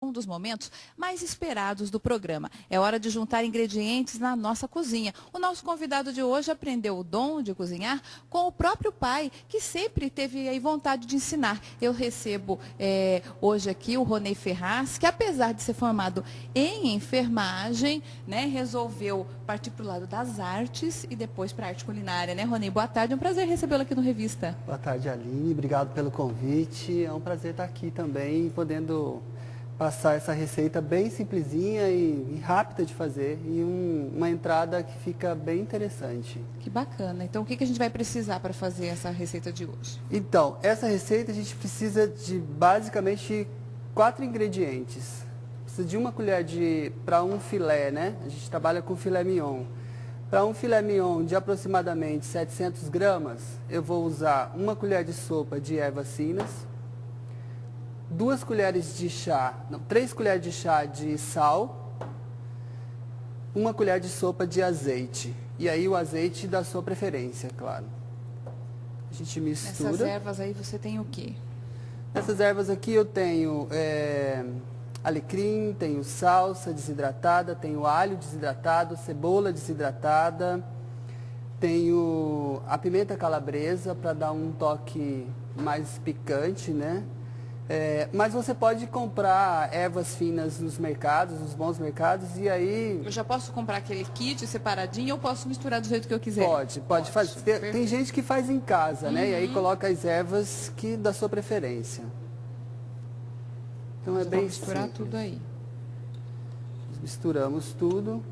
Um dos momentos mais esperados do programa. É hora de juntar ingredientes na nossa cozinha. O nosso convidado de hoje aprendeu o dom de cozinhar com o próprio pai, que sempre teve aí vontade de ensinar. Eu recebo hoje aqui o Ronei Ferraz, que apesar de ser formado em enfermagem, né, resolveu partir para o lado das artes e depois para a arte culinária, né, Ronei? Boa tarde, é um prazer recebê-lo aqui no Revista. Boa tarde, Aline. Obrigado pelo convite. É um prazer estar aqui também, podendo passar essa receita bem simplesinha e rápida de fazer e uma entrada que fica bem interessante. Que bacana. Então, o que a gente vai precisar para fazer essa receita de hoje? Então, essa receita a gente precisa de basicamente 4 ingredientes. Precisa de uma colher para um filé, né? A gente trabalha com filé mignon. Para um filé mignon de aproximadamente 700 gramas, eu vou usar uma colher de sopa de ervas finas, 3 colheres de chá de sal, 1 colher de sopa de azeite. E aí o azeite da sua preferência, claro. A gente mistura. Nessas ervas aí você tem o quê? Nessas ervas aqui eu tenho alecrim, tenho salsa desidratada, tenho alho desidratado, cebola desidratada, tenho a pimenta calabresa para dar um toque mais picante, né? Mas você pode comprar ervas finas nos mercados, nos bons mercados, e aí... Eu já posso comprar aquele kit separadinho ou posso misturar do jeito que eu quiser? Pode fazer. Tem gente que faz em casa, né? E aí coloca as ervas da sua preferência. Então é bem simples. Misturar tudo aí. Misturamos tudo.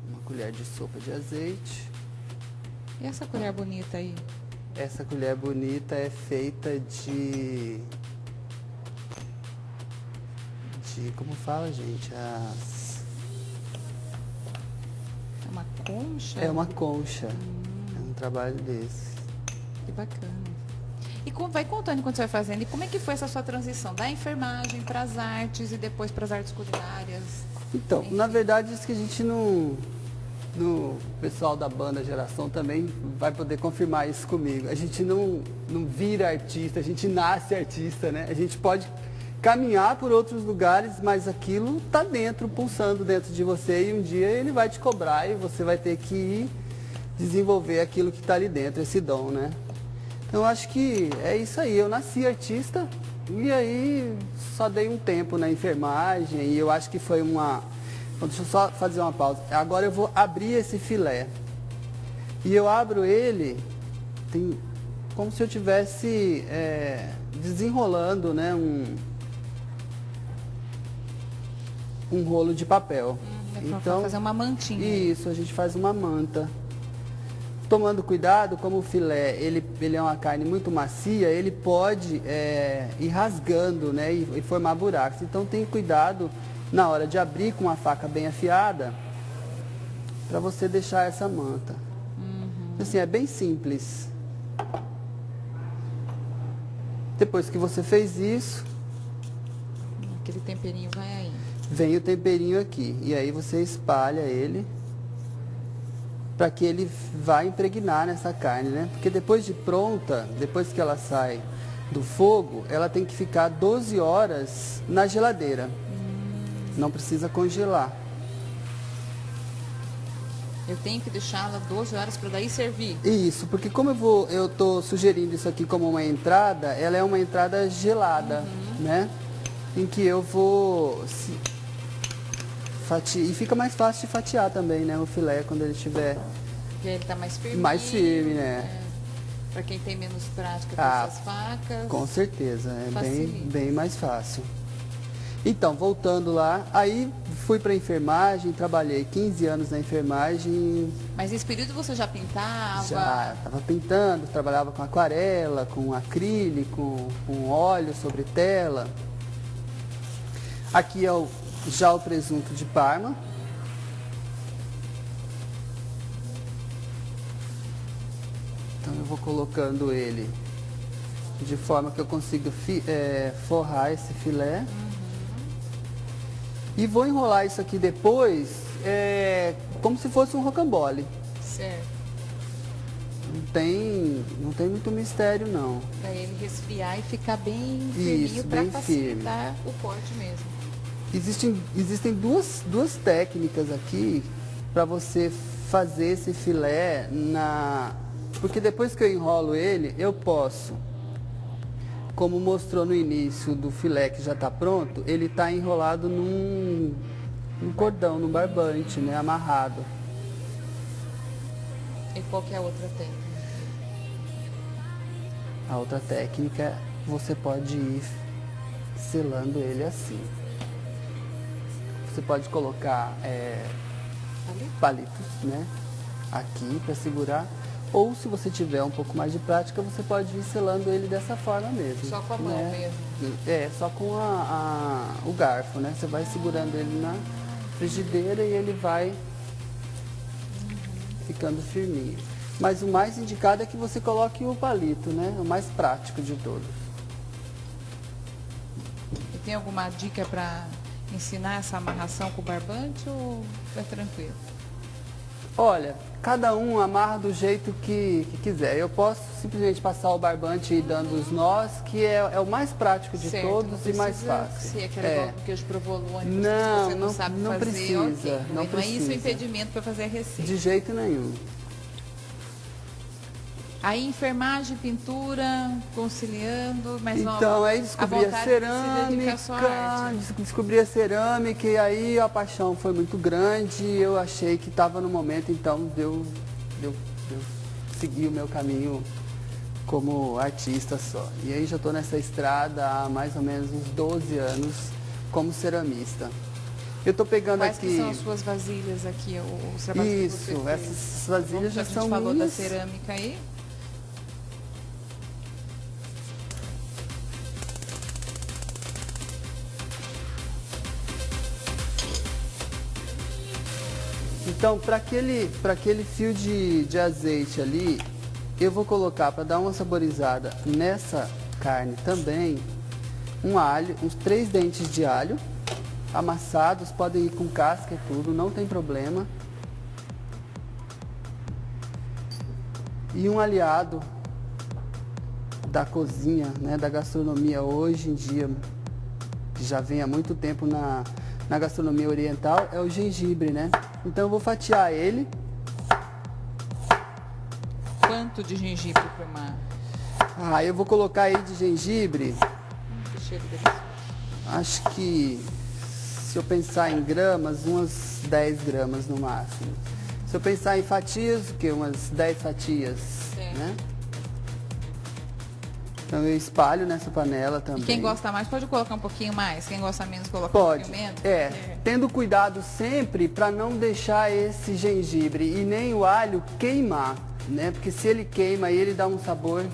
Uma colher de sopa de azeite. E essa colher bonita aí? Essa colher bonita é feita de como fala, gente? É uma concha? É uma concha. É um trabalho desse. Que bacana. E vai contando enquanto você vai fazendo. E como é que foi essa sua transição da enfermagem para as artes e depois para as artes culinárias? Então, na verdade, isso que a gente não... O pessoal da banda Geração também vai poder confirmar isso comigo. A gente não vira artista, a gente nasce artista, né? A gente pode caminhar por outros lugares, mas aquilo está dentro, pulsando dentro de você e um dia ele vai te cobrar e você vai ter que ir desenvolver aquilo que está ali dentro, esse dom, né? Então, eu acho que é isso aí. Eu nasci artista e aí só dei um tempo na enfermagem e eu acho que foi Deixa eu só fazer uma pausa. Agora eu vou abrir esse filé. E eu abro ele como se eu estivesse desenrolando, né, um rolo de papel. Então, fazer uma mantinha. Isso, a gente faz uma manta. Tomando cuidado, como o filé ele é uma carne muito macia, ele pode ir rasgando, né, e formar buracos. Então tem cuidado na hora de abrir com uma faca bem afiada, para você deixar essa manta. Assim, é bem simples. Depois que você fez isso... Aquele temperinho vai aí. Vem o temperinho aqui. E aí você espalha ele, para que ele vá impregnar nessa carne, né? Porque depois de pronta, depois que ela sai do fogo, ela tem que ficar 12 horas na geladeira. Não precisa congelar. Eu tenho que deixá-la 12 horas para daí servir? Isso, porque como eu estou sugerindo isso aqui como uma entrada, ela é uma entrada gelada, né? Em que eu vou fatiar. E fica mais fácil de fatiar também, né? O filé, quando ele estiver... Porque ele está mais firme. Mais firme, né? Para quem tem menos prática com essas facas. Com certeza, é bem mais fácil. Então, voltando lá, aí fui para a enfermagem, trabalhei 15 anos na enfermagem. Mas nesse período você já pintava? Já, estava pintando, trabalhava com aquarela, com acrílico, com óleo sobre tela. Aqui é já o presunto de Parma. Então eu vou colocando ele de forma que eu consiga forrar esse filé. E vou enrolar isso aqui depois como se fosse um rocambole. Certo. não tem muito mistério, não. Para ele resfriar e ficar bem firminho para facilitar o corte mesmo. Existem duas técnicas aqui para você fazer esse filé porque depois que eu enrolo ele, eu posso, como mostrou no início do filé que já está pronto, ele está enrolado num cordão, num barbante, né, amarrado. E qual que é a outra técnica? A outra técnica, você pode ir selando ele assim. Você pode colocar palitos, né, aqui para segurar. Ou se você tiver um pouco mais de prática, você pode ir selando ele dessa forma mesmo. Só com a mão mesmo? Só com o garfo, né? Você vai segurando ele na frigideira e ele vai ficando firminho. Mas o mais indicado é que você coloque o palito, né? O mais prático de todos. E tem alguma dica para ensinar essa amarração com o barbante ou é tranquilo? Olha, cada um amarra do jeito que quiser. Eu posso simplesmente passar o barbante e ir dando os nós, que é o mais prático de todos e mais fácil. Se aquele queijo provolone, você não sabe não fazer, precisa, okay. não é isso o impedimento para fazer a receita. De jeito nenhum. Aí enfermagem, pintura, conciliando, mas então, aí descobri a cerâmica, e aí a paixão foi muito grande, eu achei que estava no momento, então, de eu seguir o meu caminho como artista só. E aí já estou nessa estrada há mais ou menos uns 12 anos como ceramista. Eu estou pegando Quais aqui... que são as suas vasilhas aqui, os trabalhos que você fez? Essas vasilhas já são minhas. A gente falou da cerâmica aí. Então, para aquele fio de azeite ali, eu vou colocar, para dar uma saborizada nessa carne também, um alho, uns 3 dentes de alho, amassados, podem ir com casca e tudo, não tem problema. E um aliado da cozinha, né, da gastronomia hoje em dia, que já vem há muito tempo na gastronomia oriental, é o gengibre, né? Então eu vou fatiar ele. Quanto de gengibre para uma... Eu vou colocar aí de gengibre. Que cheiro delicioso. Acho que, se eu pensar em gramas, umas 10 gramas no máximo. Se eu pensar em fatias, o que? Umas 10 fatias, né? Então eu espalho nessa panela também. E quem gosta mais pode colocar um pouquinho mais, quem gosta menos coloca pode. Um pouquinho menos. Tendo cuidado sempre para não deixar esse gengibre e nem o alho queimar, né? Porque se ele queima, ele dá um sabor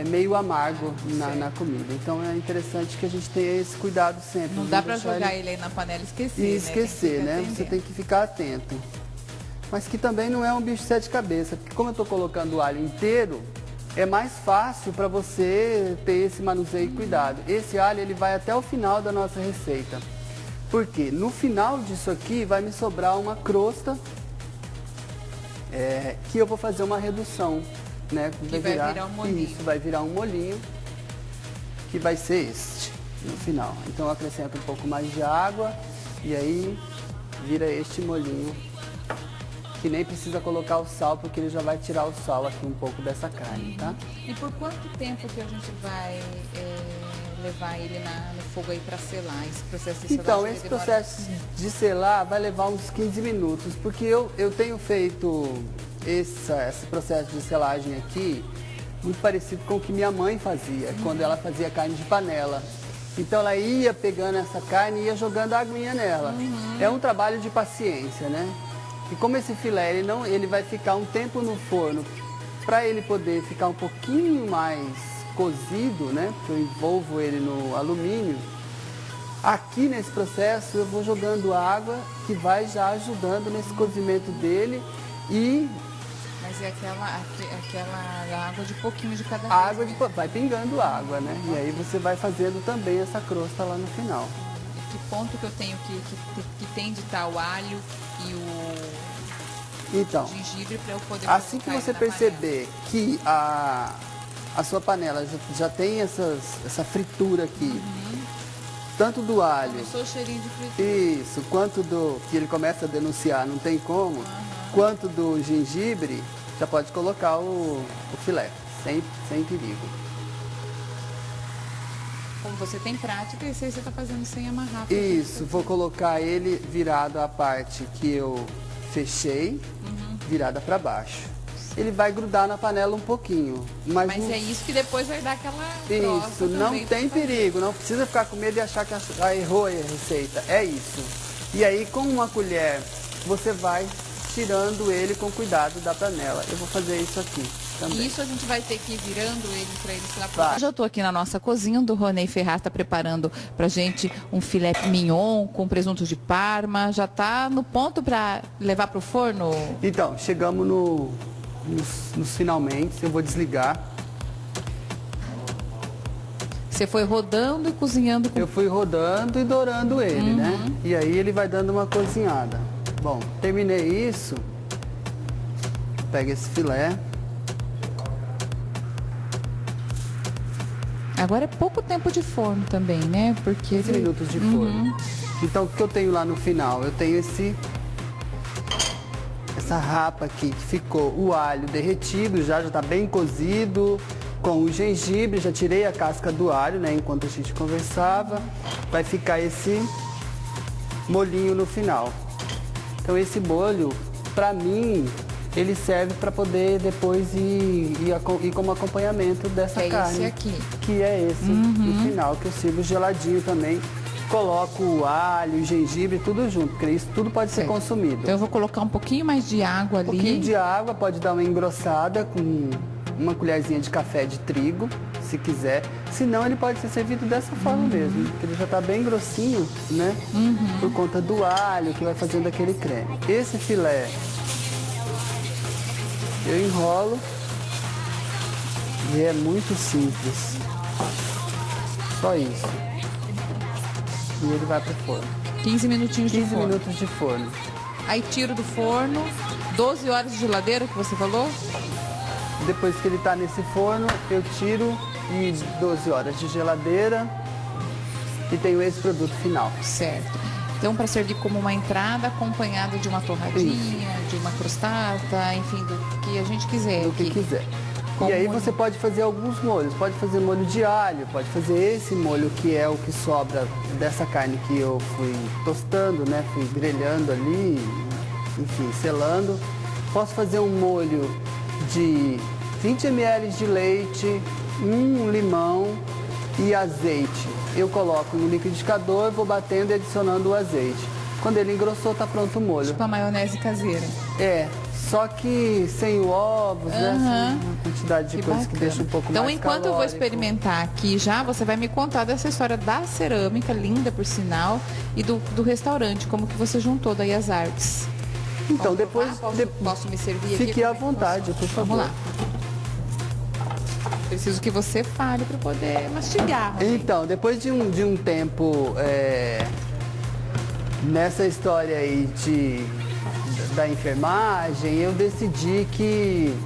meio amargo na comida. Então é interessante que a gente tenha esse cuidado sempre. Não dá para jogar ele aí na panela e esquecer, e esquecer, né? Você tem que ficar atento. Mas que também não é um bicho de 7 cabeças, porque como eu estou colocando o alho inteiro, é mais fácil para você ter esse manuseio e cuidado. Esse alho ele vai até o final da nossa receita. Porque no final disso aqui vai me sobrar uma crosta que eu vou fazer uma redução, né? Que vai virar um molhinho. Isso, vai virar um molhinho, que vai ser este no final. Então eu acrescento um pouco mais de água e aí vira este molhinho. Que nem precisa colocar o sal, porque ele já vai tirar o sal aqui um pouco dessa carne, tá? E por quanto tempo que a gente vai levar ele no fogo aí para selar, esse processo de selagem? Então, esse processo de selar vai levar uns 15 minutos, porque eu tenho feito esse processo de selagem aqui muito parecido com o que minha mãe fazia, quando ela fazia carne de panela. Então ela ia pegando essa carne e ia jogando a aguinha nela. É um trabalho de paciência, né? E como esse filé ele vai ficar um tempo no forno, para ele poder ficar um pouquinho mais cozido, né? Porque eu envolvo ele no alumínio. Aqui nesse processo eu vou jogando água que vai já ajudando nesse cozimento dele e... Mas é aquela água de pouquinho de cada vez. Vai pingando água, né? E aí você vai fazendo também essa crosta lá no final. Que ponto que eu tenho que tem de estar o alho Então, gengibre para eu poder assim que colocar você ele na perceber que a sua panela já tem essa fritura aqui, tanto do panela. alho, Começou o cheirinho de fritura. isso, quanto do que ele começa a denunciar, não tem como, quanto do gengibre, já pode colocar o filé, sem perigo. Como você tem prática, esse aí você está fazendo sem amarrar. porque Isso, vou colocar ele virado à parte que eu fechei, virada para baixo. Ele vai grudar na panela um pouquinho. Mas é isso que depois vai dar aquela Isso, crosta não também tem pra fazer. perigo, não precisa ficar com medo de achar que errou a receita. É isso. E aí, com uma colher, você vai tirando ele com cuidado da panela. Eu vou fazer isso aqui também. Isso a gente vai ter que ir virando ele para ele ficar Vai. Já estou aqui na nossa cozinha, onde o Ronei Ferraz está preparando pra gente um filé mignon com presunto de Parma. Já está no ponto para levar para o forno? Então, chegamos nos finalmente, eu vou desligar. Você foi rodando e cozinhando com... Eu fui rodando e dourando ele, né? E aí ele vai dando uma cozinhada. Bom, terminei isso. Pega esse filé. Agora é pouco tempo de forno também, né? Porque 15 minutos de forno. Então, o que eu tenho lá no final? Eu tenho essa rapa aqui que ficou o alho derretido, já está bem cozido, com o gengibre, já tirei a casca do alho, né? Enquanto a gente conversava. Vai ficar esse molhinho no final. Então, esse molho, para mim, ele serve para poder depois ir como acompanhamento dessa carne. Esse aqui. Que é esse no final, que eu sirvo geladinho também. Coloco o alho, o gengibre, tudo junto, porque isso tudo pode ser consumido. Então eu vou colocar um pouquinho mais de água ali. Um pouquinho de água, pode dar uma engrossada com uma colherzinha de café de trigo, se quiser. Se não, ele pode ser servido dessa forma mesmo, porque ele já está bem grossinho, né? Por conta do alho que vai fazendo aquele creme. Esse filé eu enrolo e é muito simples. Só isso. E ele vai pro forno. 15 minutinhos de 15 forno. minutos de forno. Aí tiro do forno, 12 horas de geladeira que você falou? Depois que ele tá nesse forno, eu tiro e 12 horas de geladeira e tenho esse produto final. Certo. Então, para servir como uma entrada, acompanhada de uma torradinha, de uma crostata, enfim, do que a gente quiser. Do que aqui. quiser. Como E aí molho. você pode fazer alguns molhos. Pode fazer molho de alho, pode fazer esse molho que é o que sobra dessa carne que eu fui tostando, né? Fui grelhando ali, enfim, selando. Posso fazer um molho de 20 ml de leite, um limão e azeite. Eu coloco no liquidificador, vou batendo e adicionando o azeite. Quando ele engrossou, tá pronto o molho. Tipo a maionese caseira. É, só que sem ovos, né? Sem uma quantidade de coisas que deixa um pouco então, mais enquanto eu vou calórico. experimentar aqui já, você vai me contar dessa história da cerâmica, linda por sinal, e do restaurante, como que você juntou daí as artes. Então, Vamos depois... provar? Posso me servir aqui? Fique à Como é que vontade, posso? por favor. Vamos lá. Preciso que você fale para poder mastigar. Então, depois de um tempo nessa história aí da enfermagem, eu decidi que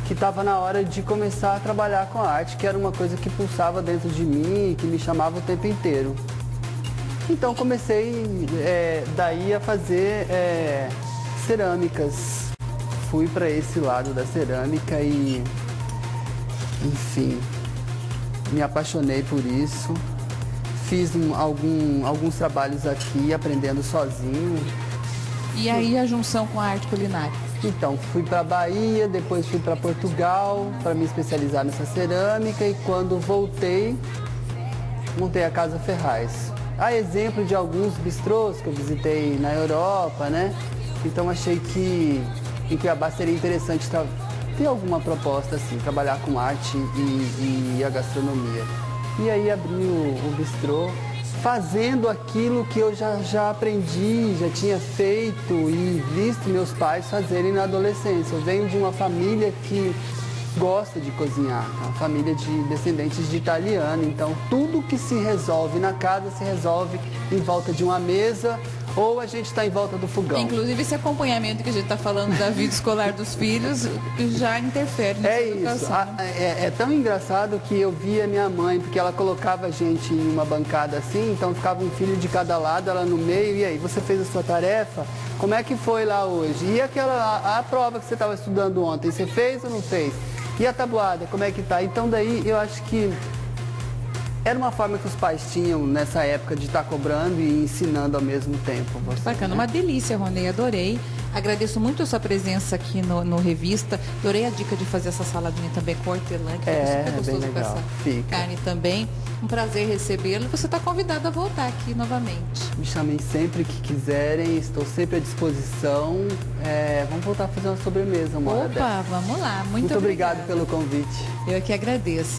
estava na hora de começar a trabalhar com a arte, que era uma coisa que pulsava dentro de mim, que me chamava o tempo inteiro. Então comecei daí a fazer cerâmicas. Fui para esse lado da cerâmica e, enfim, me apaixonei por isso. Fiz alguns trabalhos aqui, aprendendo sozinho. E aí a junção com a arte culinária? Então, fui para Bahia, depois fui para Portugal para me especializar nessa cerâmica e quando voltei, montei a Casa Ferraz. A exemplo de alguns bistrôs que eu visitei na Europa, né? Então achei que em Cuiabá seria interessante ter alguma proposta assim, trabalhar com arte e a gastronomia. E aí abri o bistrô, fazendo aquilo que eu já aprendi, já tinha feito e visto meus pais fazerem na adolescência. Eu venho de uma família que gosta de cozinhar, uma família de descendentes de italiano, então tudo que se resolve na casa se resolve em volta de uma mesa ou a gente está em volta do fogão. Inclusive esse acompanhamento que a gente está falando da vida escolar dos filhos já interfere nessa educação. É tão engraçado que eu via minha mãe, porque ela colocava a gente em uma bancada assim, então ficava um filho de cada lado, ela no meio, e aí, você fez a sua tarefa? Como é que foi lá hoje? E a prova que você estava estudando ontem, você fez ou não fez? E a tabuada, como é que tá? Então daí eu acho que era uma forma que os pais tinham nessa época de estar cobrando e ensinando ao mesmo tempo. Bacana, uma delícia, Ronei, adorei. Agradeço muito a sua presença aqui no Revista. Adorei a dica de fazer essa saladinha também com hortelã, que é super gostoso com essa carne também. Um prazer recebê-lo. Você está convidado a voltar aqui novamente. Me chamem sempre que quiserem, estou sempre à disposição. Vamos voltar a fazer uma sobremesa uma hora dessa. Vamos lá. Muito obrigado pelo convite. Eu que agradeço.